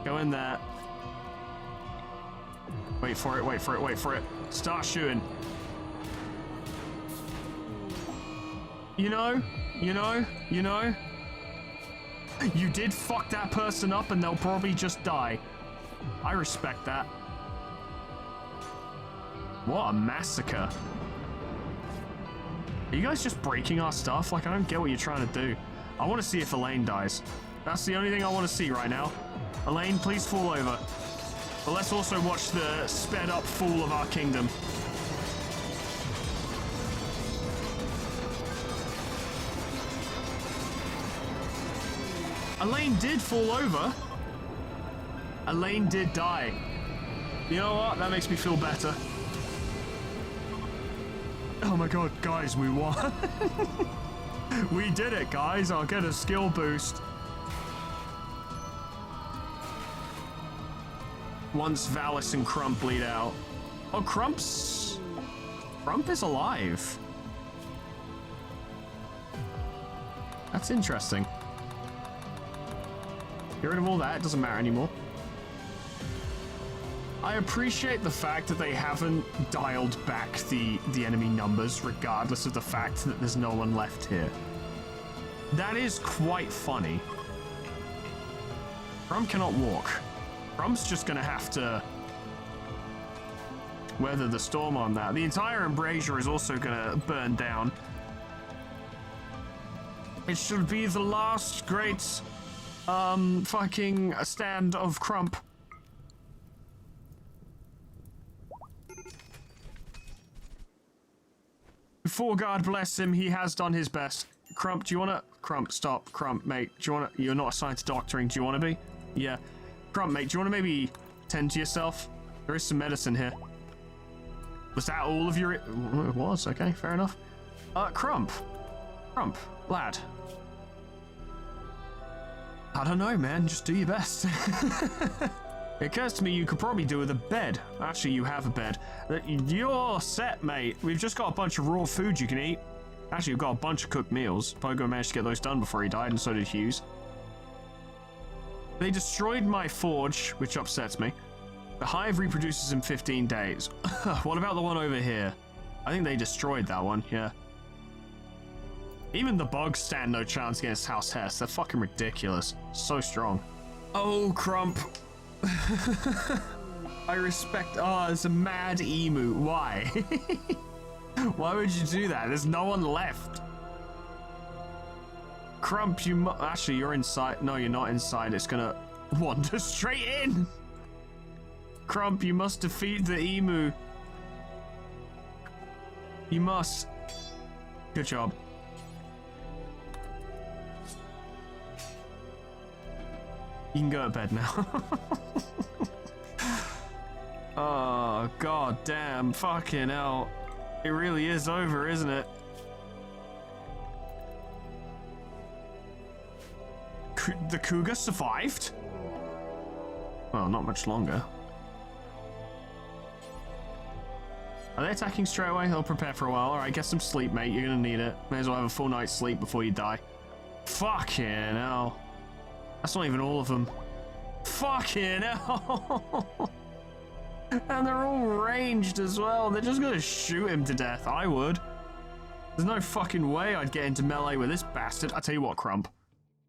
Go in there. Wait for it, wait for it, wait for it. Start shooting. You know? You did fuck that person up and they'll probably just die. I respect that. What a massacre. Are you guys just breaking our stuff? Like, I don't get what you're trying to do. I want to see if Elaine dies. That's the only thing I want to see right now. Elaine, please fall over. But let's also watch the sped up fall of our kingdom. Elaine did fall over. Elaine did die. You know what? That makes me feel better. Oh my god, guys, we won. We did it, guys. I'll get a skill boost. Once Valis and Crump bleed out. Oh, Crump is alive. That's interesting. Get rid of all that, it doesn't matter anymore. I appreciate the fact that they haven't dialed back the enemy numbers, regardless of the fact that there's no one left here. That is quite funny. Crump cannot walk. Crump's just gonna have to weather the storm on that. The entire embrasure is also gonna burn down. It should be the last great, fucking stand of Crump. Before God bless him, he has done his best. Crump, do you wanna... Crump, stop. Crump, mate, do you wanna... You're not assigned to doctoring, do you wanna be? Yeah. Crump, mate, do you wanna maybe tend to yourself? There is some medicine here. Was that all of your... It was, okay, fair enough. Crump. Crump, lad. I don't know, man, just do your best. It occurs to me you could probably do with a bed. Actually, you have a bed. You're set, mate. We've just got a bunch of raw food you can eat. Actually, we've got a bunch of cooked meals. Pogo managed to get those done before he died, and so did Hughes. They destroyed my forge, which upsets me. The hive reproduces in 15 days. What about the one over here? I think they destroyed that one, yeah. Even the bugs stand no chance against House Hess. They're fucking ridiculous. So strong. Oh, Crump. I respect... Oh, it's a mad emu. Why? Why would you do that? There's no one left. Crump, you actually, you're inside. No, you're not inside. It's gonna wander straight in. Crump, you must defeat the emu. You must. Good job. You can go to bed now. Oh, god damn. Fucking hell. It really is over, isn't it? The cougar survived? Well, not much longer. Are they attacking straight away? They'll prepare for a while. Alright, get some sleep, mate. You're gonna need it. May as well have a full night's sleep before you die. Fucking hell. That's not even all of them. Fucking hell. And they're all ranged as well. They're just gonna shoot him to death. I would. There's no fucking way I'd get into melee with this bastard. I tell you what, Crump.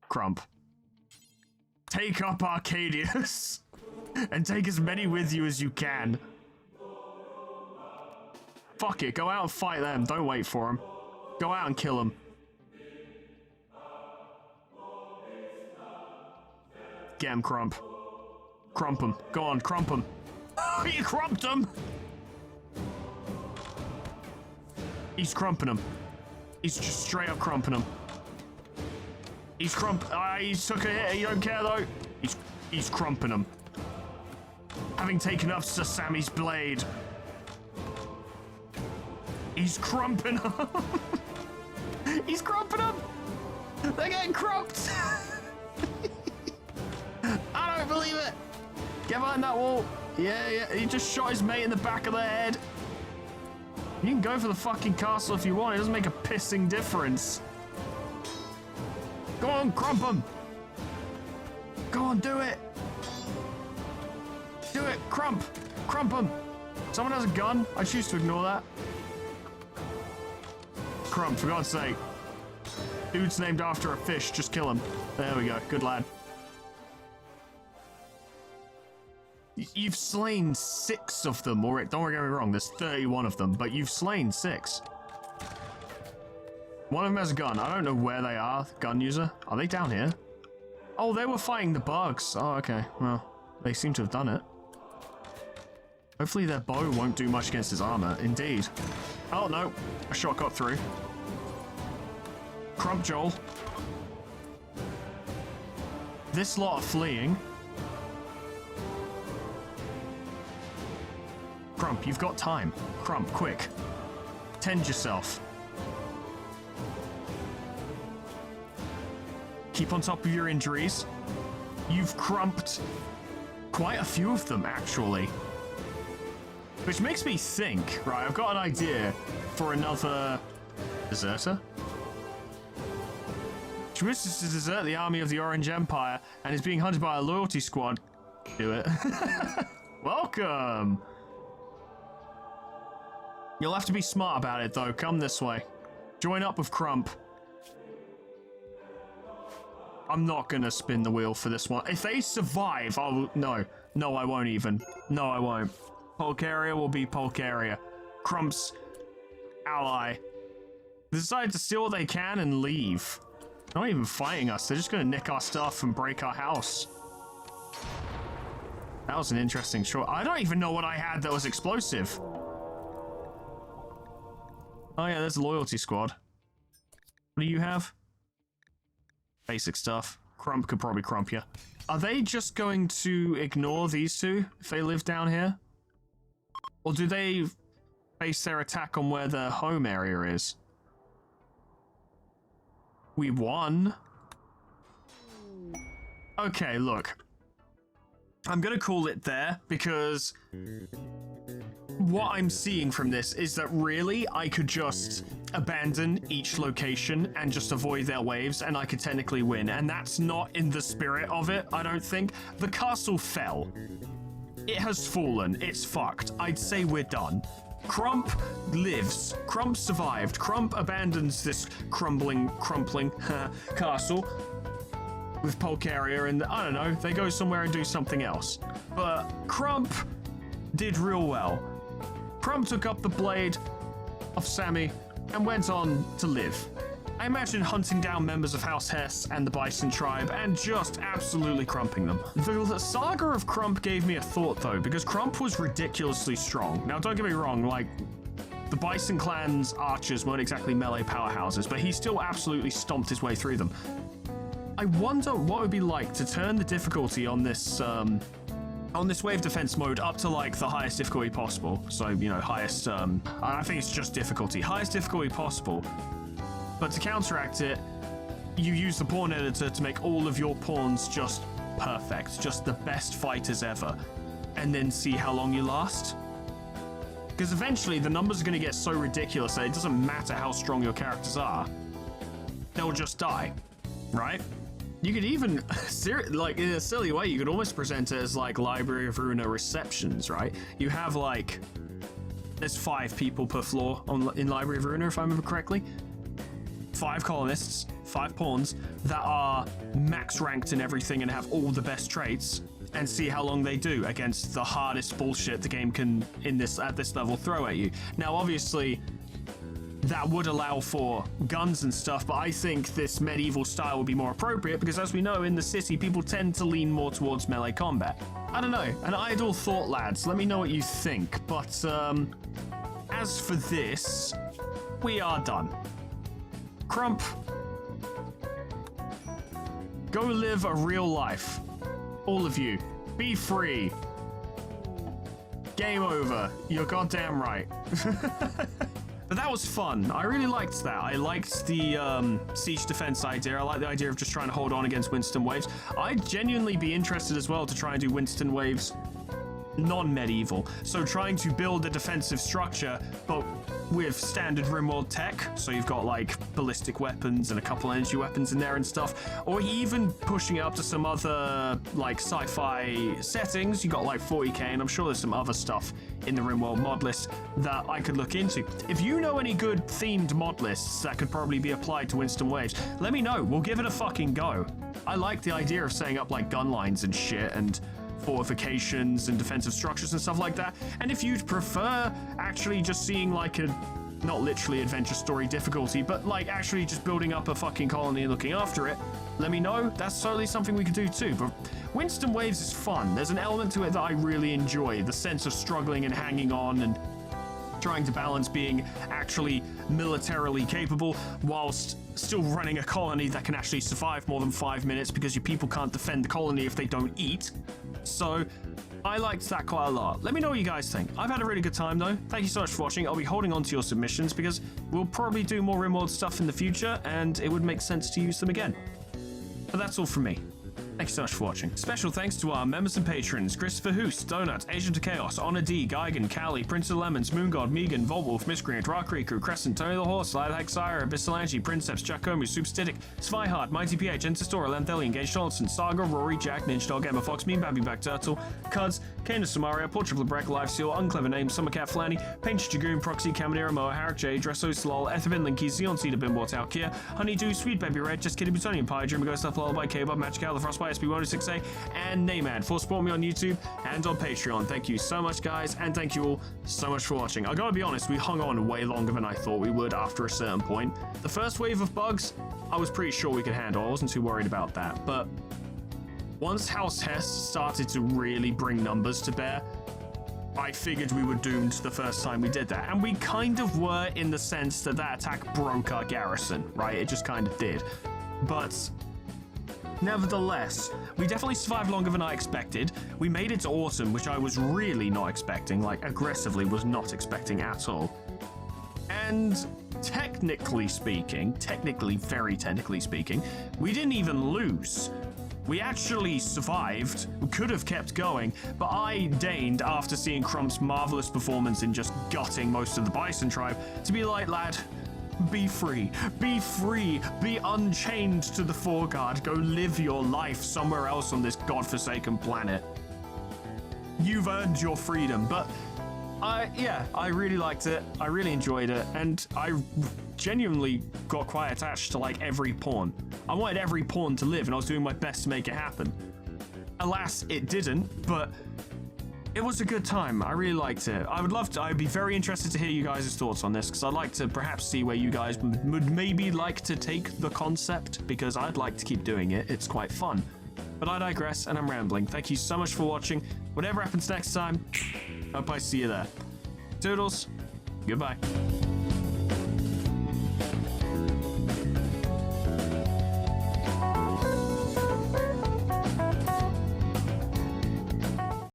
Crump. Take up Arcadius. And take as many with you as you can. Fuck it. Go out and fight them. Don't wait for them. Go out and kill them. Get him, Crump. Crump him. Go on, crump him. Oh, you crumped him! He's crumping him. He's just straight up crumping him. He's he took a hit. You don't care though. He's crumping him. Having taken up Sir Sammy's blade. He's crumping him. He's crumping him. They're getting crumped. I don't believe it. Get behind that wall. Yeah, he just shot his mate in the back of the head. You can go for the fucking castle if you want. It doesn't make a pissing difference. Go on, crump him. Go on, do it. Do it, crump. Crump him. Someone has a gun. I choose to ignore that. Crump, for God's sake. Dude's named after a fish. Just kill him. There we go. Good lad. You've slain 6 of them already. Don't get me wrong, there's 31 of them, but you've slain 6. One of them has a gun. I don't know where they are. Gun user. Are they down here? Oh, they were fighting the bugs. Oh, okay. Well, they seem to have done it. Hopefully their bow won't do much against his armor. Indeed. Oh, no. A shot got through. Crump Joel. This lot are fleeing. Crump, you've got time. Crump, quick. Tend yourself. Keep on top of your injuries. You've crumped quite a few of them, actually. Which makes me think, right, I've got an idea for another deserter. She wishes to desert the army of the Orange Empire and is being hunted by a loyalty squad. Do it. Welcome. You'll have to be smart about it, though. Come this way. Join up with Crump. I'm not gonna spin the wheel for this one. If they survive, I'll... No. No, I won't even. No, I won't. Polcaria will be Polcaria. Crump's ally. They decide to steal what they can and leave. They're not even fighting us. They're just gonna nick our stuff and break our house. That was an interesting shot. I don't even know what I had that was explosive. Oh yeah, there's a loyalty squad. What do you have? Basic stuff. Crump could probably crump you. Are they just going to ignore these two if they live down here? Or do they base their attack on where their home area is? We won. Okay, look. I'm gonna call it there because what I'm seeing from this is that really I could just abandon each location and just avoid their waves and I could technically win. And that's not in the spirit of it, I don't think. The castle fell. It has fallen. It's fucked. I'd say we're done. Crump lives. Crump survived. Crump abandons this crumbling castle with Polcaria and, I don't know, they go somewhere and do something else. But Crump did real well. Crump took up the blade of Sammy and went on to live. I imagine hunting down members of House Hess and the Bison tribe and just absolutely crumping them. The saga of Crump gave me a thought though, because Crump was ridiculously strong. Now don't get me wrong, like, the Bison clan's archers weren't exactly melee powerhouses, but he still absolutely stomped his way through them. I wonder what it would be like to turn the difficulty on this wave defense mode up to like the highest difficulty possible. So, you know, highest, I think it's just difficulty. Highest difficulty possible. But to counteract it, you use the pawn editor to make all of your pawns just perfect. Just the best fighters ever. And then see how long you last. Because eventually the numbers are going to get so ridiculous that it doesn't matter how strong your characters are. They'll just die. Right? You could even, like, in a silly way, you could almost present it as, like, Library of Ruina receptions, right? You have, like, there's 5 people per floor in Library of Ruina, if I remember correctly. 5 colonists, 5 pawns that are max ranked in everything and have all the best traits, and see how long they do against the hardest bullshit the game can, at this level, throw at you. Now, obviously, that would allow for guns and stuff, but I think this medieval style would be more appropriate because, as we know, in the city, people tend to lean more towards melee combat. I don't know, an idle thought, lads. Let me know what you think. But as for this, we are done. Crump, go live a real life. All of you, be free. Game over. You're goddamn right. But that was fun. I really liked that. I liked the siege defense idea. I like the idea of just trying to hold on against Winston waves. I'd genuinely be interested as well to try and do Winston waves non-medieval. So trying to build a defensive structure, but with standard RimWorld tech. So you've got like ballistic weapons and a couple energy weapons in there and stuff. Or even pushing it up to some other like sci-fi settings. You got like 40k, and I'm sure there's some other stuff in the RimWorld mod list that I could look into. If you know any good themed mod lists that could probably be applied to Winston waves, let me know. We'll give it a fucking go. I like the idea of setting up like gun lines and shit and fortifications and defensive structures and stuff like that. And if you'd prefer actually just seeing like a, not literally adventure story difficulty, but like actually just building up a fucking colony and looking after it, let me know. That's totally something we could do too. But Winston Waves is fun. There's an element to it that I really enjoy. The sense of struggling and hanging on and trying to balance being actually militarily capable whilst still running a colony that can actually survive more than 5 minutes because your people can't defend the colony if they don't eat. So I liked that quite a lot. Let me know what you guys think. I've had a really good time though. Thank you so much for watching. I'll be holding on to your submissions because we'll probably do more RimWorld stuff in the future and it would make sense to use them again. But that's all from me. Thank you so much for watching. Special thanks to our members and patrons: Christopher Hoos, Donut, Agent of Chaos, Honor D, Geigen, Callie, Prince of Lemons, Moongod, Megan, Volwolf, Miscreant, Rock Riku, Crescent, Tony the Horse, Slide Hexira, Abyssalangi, Princeps, Giacomo, Substitic, Svyhard, Mighty PH, Entistora, Lanthelian, Gage Donaldson, Saga, Rory, Jack, Ninja Dog, Emma Fox, Mean Babby, Back Turtle, Cuds, Kana Samaria, Portrait of Breck, Live Seal, Unclever Name, Summercat Flanny, Painted Dragoon, Proxy, Caminera, Moa, Harak J, Dressos, Lol, Ethabin, Linky, Zeon, Cedar, Bimbo, Talkia, Honeydew, Sweet Baby Red, Just Kidding, Plutonium Pie, Dream Ghost, Stuff, Lullaby, K-Bob, Magic Owl, The Frostbite, SB106A, and Naymad for supporting me on YouTube and on Patreon. Thank you so much, guys, and thank you all so much for watching. I gotta be honest, we hung on way longer than I thought we would after a certain point. The first wave of bugs, I was pretty sure we could handle. I wasn't too worried about that, but once House Hess started to really bring numbers to bear, I figured we were doomed the first time we did that. And we kind of were, in the sense that that attack broke our garrison, right? It just kind of did. But nevertheless, we definitely survived longer than I expected. We made it to autumn, which I was really not expecting, like aggressively was not expecting at all. And technically speaking, very technically speaking, we didn't even lose. We actually survived, we could have kept going, but I deigned, after seeing Crump's marvelous performance in just gutting most of the Bison tribe, to be like, lad, be free, be unchained to the Foreguard, go live your life somewhere else on this godforsaken planet. You've earned your freedom. But I really liked it, I really enjoyed it, and I genuinely got quite attached to like every pawn. I wanted every pawn to live, and I was doing my best to make it happen. Alas, it didn't, but it was a good time. I really liked it. I'd be very interested to hear you guys' thoughts on this, because I'd like to perhaps see where you guys would maybe like to take the concept, because I'd like to keep doing it. It's quite fun. But I digress, and I'm rambling. Thank you so much for watching. Whatever happens next time, hope I see you there. Toodles, goodbye.